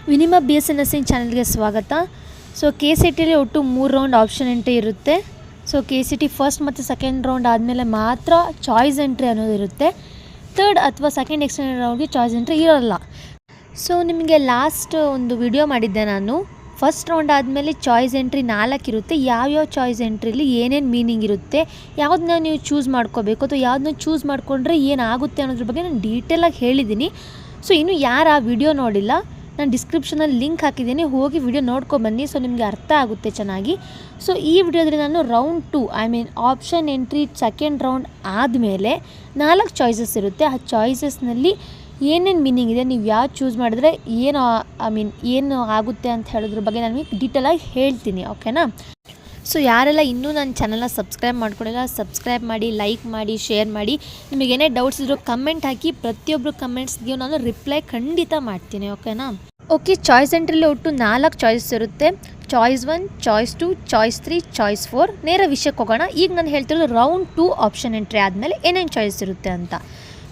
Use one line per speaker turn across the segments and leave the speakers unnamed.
ವಿನಿಮಾ B S nursing ಚಾನಲ್ಗೆ ಸ್ವಾಗತ. So KCTಯಲ್ಲಿ ಒಟ್ಟು 3 ರೌಂಡ್ ಆಪ್ಷನ್ ಎಂಟ್ರಿ ಇರುತ್ತೆ. ಸೊ KCT ಫಸ್ಟ್ ಮತ್ತು ಸೆಕೆಂಡ್ ರೌಂಡ್ ಆದಮೇಲೆ ಮಾತ್ರ ಚಾಯ್ಸ್ ಎಂಟ್ರಿ ಅನ್ನೋದು ಇರುತ್ತೆ. ಥರ್ಡ್ ಅಥವಾ ಸೆಕೆಂಡ್ ಎಕ್ಸ್ಟೆಂಡೆಡ್ ರೌಂಡ್ಗೆ ಚಾಯ್ಸ್ ಎಂಟ್ರಿ ಇರೋಲ್ಲ. ಸೊ ನಿಮಗೆ ಲಾಸ್ಟ್ ಒಂದು ವಿಡಿಯೋ ಮಾಡಿದ್ದೆ ನಾನು. ಫಸ್ಟ್ ರೌಂಡ್ ಆದಮೇಲೆ ಚಾಯ್ಸ್ ಎಂಟ್ರಿ 4 ಇರುತ್ತೆ. ಯಾವ್ಯಾವ ಚಾಯ್ಸ್ ಎಂಟ್ರಿಲಿ ಏನೇನು ಮೀನಿಂಗ್ ಇರುತ್ತೆ, ಯಾವುದನ್ನ ನೀವು ಚೂಸ್ ಮಾಡ್ಕೋಬೇಕು ಅಥವಾ ಯಾವುದನ್ನ ಚೂಸ್ ಮಾಡಿಕೊಂಡ್ರೆ ಏನಾಗುತ್ತೆ ಅನ್ನೋದ್ರ ಬಗ್ಗೆ ನಾನು ಡೀಟೇಲಾಗಿ ಹೇಳಿದ್ದೀನಿ. ಸೊ ಇನ್ನೂ ಯಾರು ಆ ವಿಡಿಯೋ ನೋಡಿಲ್ಲ, ನಾನು ಡಿಸ್ಕ್ರಿಪ್ಷನಲ್ಲಿ ಲಿಂಕ್ ಹಾಕಿದ್ದೀನಿ, ಹೋಗಿ ವಿಡಿಯೋ ನೋಡ್ಕೊಬನ್ನಿ. ಸೊ ನಿಮಗೆ ಅರ್ಥ ಆಗುತ್ತೆ ಚೆನ್ನಾಗಿ. ಸೊ ಈ ವಿಡಿಯೋದಲ್ಲಿ ನಾನು round 2 option entry second round ಆದಮೇಲೆ 4 ಚಾಯ್ಸಸ್ ಇರುತ್ತೆ. ಆ ಚಾಯ್ಸಸ್ನಲ್ಲಿ ಏನೇನು ಮೀನಿಂಗ್ ಇದೆ, ನೀವು ಯಾವ್ದು ಚೂಸ್ ಮಾಡಿದ್ರೆ ಏನು ಏನು ಆಗುತ್ತೆ ಅಂತ ಹೇಳೋದ್ರ ಬಗ್ಗೆ ನಾನು ಡೀಟೇಲಾಗಿ ಹೇಳ್ತೀನಿ, ಓಕೆನಾ. ಸೊ ಯಾರೆಲ್ಲ ಇನ್ನೂ ನನ್ನ ಚಾನಲ್ನ ಸಬ್ಸ್ಕ್ರೈಬ್ ಮಾಡ್ಕೊಂಡಿಲ್ಲ, ಸಬ್ಸ್ಕ್ರೈಬ್ ಮಾಡಿ, ಲೈಕ್ ಮಾಡಿ, ಶೇರ್ ಮಾಡಿ. ನಿಮಗೇನೇ ಡೌಟ್ಸ್ ಇದ್ದರೂ ಕಮೆಂಟ್ ಹಾಕಿ, ಪ್ರತಿಯೊಬ್ಬರು ಕಮೆಂಟ್ಸ್ಗೆ ನಾನು ರಿಪ್ಲೈ ಖಂಡಿತ ಮಾಡ್ತೀನಿ, ಓಕೆನಾ. ಓಕೆ, ಚಾಯ್ಸ್ ಎಂಟ್ರಿಲಿ ಒಟ್ಟು 4 ಚಾಯ್ಸಸ್ ಇರುತ್ತೆ. Choice 1, choice 2, choice 3, choice 4. ನೇರ ವಿಷಯಕ್ಕೆ ಹೋಗೋಣ. ಈಗ ನಾನು ಹೇಳ್ತಿರೋದು ರೌಂಡ್ 2 ಆಪ್ಷನ್ ಎಂಟ್ರಿ ಆದಮೇಲೆ ಏನೇನು ಚಾಯ್ಸ್ ಇರುತ್ತೆ ಅಂತ.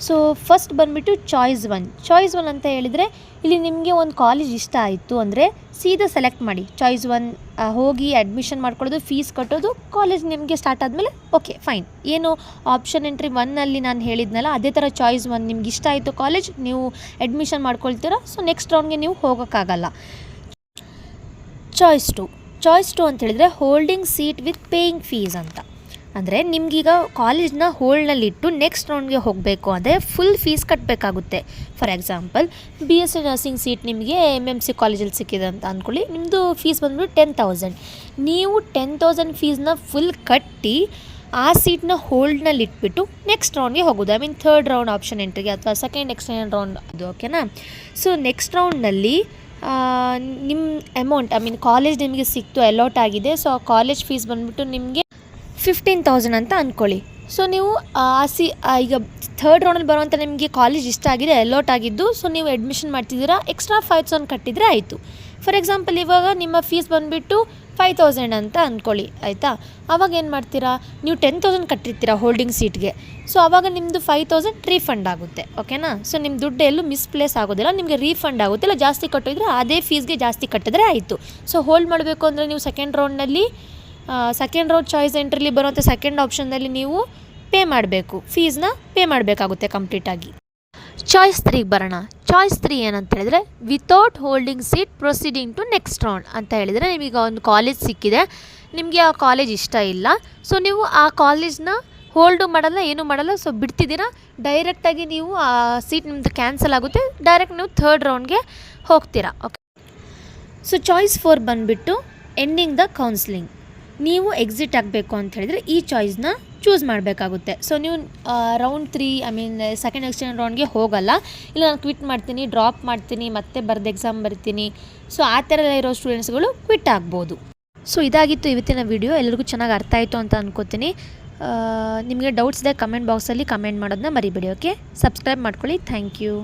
ಸೊ ಫಸ್ಟ್ ಬಂದುಬಿಟ್ಟು ಚಾಯ್ಸ್ 1. ಚಾಯ್ಸ್ 1 ಅಂತ ಹೇಳಿದರೆ ಇಲ್ಲಿ ನಿಮಗೆ ಒಂದು ಕಾಲೇಜ್ ಇಷ್ಟ ಆಯಿತು ಅಂದರೆ ಸೀದಾ ಸೆಲೆಕ್ಟ್ ಮಾಡಿ. ಚಾಯ್ಸ್ 1 ಹೋಗಿ ಅಡ್ಮಿಷನ್ ಮಾಡ್ಕೊಳ್ಳೋದು, ಫೀಸ್ ಕಟ್ಟೋದು, ಕಾಲೇಜ್ ನಿಮಗೆ ಸ್ಟಾರ್ಟ್ ಆದಮೇಲೆ ಓಕೆ ಫೈನ್. ಏನು ಆಪ್ಷನ್ ಎಂಟ್ರಿ 1ನಲ್ಲಿ ನಾನು ಹೇಳಿದ್ನಲ್ಲ, ಅದೇ ಥರ ಚಾಯ್ಸ್ 1 ನಿಮ್ಗೆ ಇಷ್ಟ ಆಯಿತು ಕಾಲೇಜ್, ನೀವು ಅಡ್ಮಿಷನ್ ಮಾಡ್ಕೊಳ್ತೀರಾ. ಸೊ ನೆಕ್ಸ್ಟ್ ರೌಂಡ್ಗೆ ನೀವು ಹೋಗೋಕ್ಕಾಗಲ್ಲ. ಚಾಯ್ಸ್ 2 ಅಂತ ಹೇಳಿದರೆ holding seat with paying fees ಅಂತ. ಅಂದರೆ ನಿಮಗೀಗ ಕಾಲೇಜ್ನ ಹೋಲ್ಡ್ನಲ್ಲಿಟ್ಟು ನೆಕ್ಸ್ಟ್ ರೌಂಡ್ಗೆ ಹೋಗಬೇಕು ಅಂದರೆ ಫುಲ್ ಫೀಸ್ ಕಟ್ಟಬೇಕಾಗುತ್ತೆ. For example BSc nursing seat ನಿಮಗೆ MMC ಕಾಲೇಜಲ್ಲಿ ಸಿಕ್ಕಿದೆ ಅಂತ ಅಂದ್ಕೊಳ್ಳಿ. ನಿಮ್ಮದು ಫೀಸ್ ಬಂದುಬಿಟ್ಟು 10,000. ನೀವು 10,000 ಫೀಸ್ನ ಫುಲ್ ಕಟ್ಟಿ ಆ ಸೀಟ್ನ ಹೋಲ್ಡ್ನಲ್ಲಿ ಇಟ್ಬಿಟ್ಟು ನೆಕ್ಸ್ಟ್ ರೌಂಡ್ಗೆ ಹೋಗೋದು. ಥರ್ಡ್ ರೌಂಡ್ ಆಪ್ಷನ್ ಎಂಟ್ರಿಗೆ ಅಥವಾ ಸೆಕೆಂಡ್ ಎಕ್ಸ್ಟೆಂಡೆಡ್ ರೌಂಡ್ ಅದು, ಓಕೆನಾ. ಸೊ ನೆಕ್ಸ್ಟ್ ರೌಂಡ್ನಲ್ಲಿ ನಿಮ್ಮ ಅಮೌಂಟ್ ಕಾಲೇಜ್ ನಿಮಗೆ ಸಿಕ್ತು, ಅಲಾಟ್ ಆಗಿದೆ. ಸೊ ಆ ಕಾಲೇಜ್ ಫೀಸ್ ಬಂದುಬಿಟ್ಟು ನಿಮಗೆ 15,000 ಅಂತ ಅಂದ್ಕೊಳ್ಳಿ. ಸೊ ನೀವು ಈಗ ಥರ್ಡ್ ರೌಂಡಲ್ಲಿ ಬರುವಂಥ ನಿಮಗೆ ಕಾಲೇಜ್ ಇಷ್ಟ ಆಗಿದೆ, ಅಲಾಟ್ ಆಗಿದ್ದು. ಸೊ ನೀವು ಅಡ್ಮಿಷನ್ ಮಾಡ್ತಿದ್ದೀರಾ, ಎಕ್ಸ್ಟ್ರಾ 5,000 ಕಟ್ಟಿದರೆ ಆಯಿತು. ಫಾರ್ ಎಕ್ಸಾಂಪಲ್ ಇವಾಗ ನಿಮ್ಮ ಫೀಸ್ ಬಂದುಬಿಟ್ಟು 5,000 ಅಂತ ಅಂದ್ಕೊಳ್ಳಿ, ಆಯಿತಾ. ಆವಾಗ ಏನು ಮಾಡ್ತೀರಾ, ನೀವು 10,000 ಕಟ್ಟಿರ್ತೀರಾ ಹೋಲ್ಡಿಂಗ್ ಸೀಟ್ಗೆ. ಸೊ ಆವಾಗ ನಿಮ್ಮದು 5,000 ರೀಫಂಡ್ ಆಗುತ್ತೆ, ಓಕೆನಾ. ಸೊ ನಿಮ್ಮ ದುಡ್ಡು ಎಲ್ಲೂ ಮಿಸ್ಪ್ಲೇಸ್ ಆಗೋದಿಲ್ಲ, ನಿಮಗೆ ರೀಫಂಡ್ ಆಗುತ್ತೆ. ಇಲ್ಲ ಜಾಸ್ತಿ ಕಟ್ಟಿದ್ರೆ ಅದೇ ಫೀಸ್ಗೆ ಜಾಸ್ತಿ ಕಟ್ಟಿದ್ರೆ ಆಯಿತು. ಸೊ ಹೋಲ್ಡ್ ಮಾಡಬೇಕು ಅಂದರೆ ನೀವು ಸೆಕೆಂಡ್ ರೌಂಡ್ನಲ್ಲಿ ಸೆಕೆಂಡ್ ರೌಂಡ್ ಚಾಯ್ಸ್ ಎಂಟ್ರಿಲಿ ಬರುವಂಥ ಸೆಕೆಂಡ್ ಆಪ್ಷನ್ನಲ್ಲಿ ನೀವು ಪೇ ಮಾಡಬೇಕು, ಫೀಸ್ನ ಪೇ ಮಾಡಬೇಕಾಗುತ್ತೆ ಕಂಪ್ಲೀಟಾಗಿ. ಚಾಯ್ಸ್ 3ಗೆ ಬರೋಣ. ಚಾಯ್ಸ್ 3 ಏನಂತ ಹೇಳಿದರೆ without holding seat proceeding to next round ಅಂತ ಹೇಳಿದರೆ, ನಿಮೀಗ ಒಂದು ಕಾಲೇಜ್ ಸಿಕ್ಕಿದೆ, ನಿಮಗೆ ಆ ಕಾಲೇಜ್ ಇಷ್ಟ ಇಲ್ಲ. ಸೊ ನೀವು ಆ ಕಾಲೇಜ್ನ ಹೋಲ್ಡು ಮಾಡಲ್ಲ, ಏನೂ ಮಾಡಲ್ಲ. ಸೊ ಬಿಡ್ತಿದ್ದೀರಾ, ಡೈರೆಕ್ಟಾಗಿ ನೀವು ಆ ಸೀಟ್ ನಿಮ್ಮದು ಕ್ಯಾನ್ಸಲ್ ಆಗುತ್ತೆ, ಡೈರೆಕ್ಟ್ ನೀವು ಥರ್ಡ್ ರೌಂಡ್ಗೆ ಹೋಗ್ತೀರಾ, ಓಕೆ. ಸೊ ಚಾಯ್ಸ್ 4 ಬಂದುಬಿಟ್ಟು ಎಂಡಿಂಗ್ ದ ಕೌನ್ಸಿಲಿಂಗ್. ನೀವು ಎಕ್ಸಿಟ್ ಆಗಬೇಕು ಅಂತ ಹೇಳಿದರೆ ಈ ಚಾಯ್ಸ್ನ ಚೂಸ್ ಮಾಡಬೇಕಾಗುತ್ತೆ. ಸೊ ನೀವು ರೌಂಡ್ 3 ಸೆಕೆಂಡ್ ಎಕ್ಸ್ಟೆಂಡ್ ರೌಂಡ್ಗೆ ಹೋಗಲ್ಲ. ಇಲ್ಲ ನಾನು ಕ್ವಿಟ್ ಮಾಡ್ತೀನಿ, ಡ್ರಾಪ್ ಮಾಡ್ತೀನಿ, ಮತ್ತೆ ಬರೆದು ಎಕ್ಸಾಮ್ ಬರ್ತೀನಿ. ಸೊ ಆ ಥರ ಎಲ್ಲ ಇರೋ ಸ್ಟೂಡೆಂಟ್ಸ್ಗಳು ಕ್ವಿಟ್ ಆಗ್ಬೋದು. ಸೊ ಇದಾಗಿತ್ತು ಇವತ್ತಿನ ವಿಡಿಯೋ. ಎಲ್ಲರಿಗೂ ಚೆನ್ನಾಗಿ ಅರ್ಥ ಆಯಿತು ಅಂತ ಅಂದ್ಕೋತೀನಿ. ನಿಮಗೆ ಡೌಟ್ಸ್ ಇದೆ ಕಮೆಂಟ್ ಬಾಕ್ಸಲ್ಲಿ ಕಮೆಂಟ್ ಮಾಡೋದನ್ನ ಮರಿಬೇಡಿ, ಓಕೆ. ಸಬ್ಸ್ಕ್ರೈಬ್ ಮಾಡ್ಕೊಳ್ಳಿ. Thank you.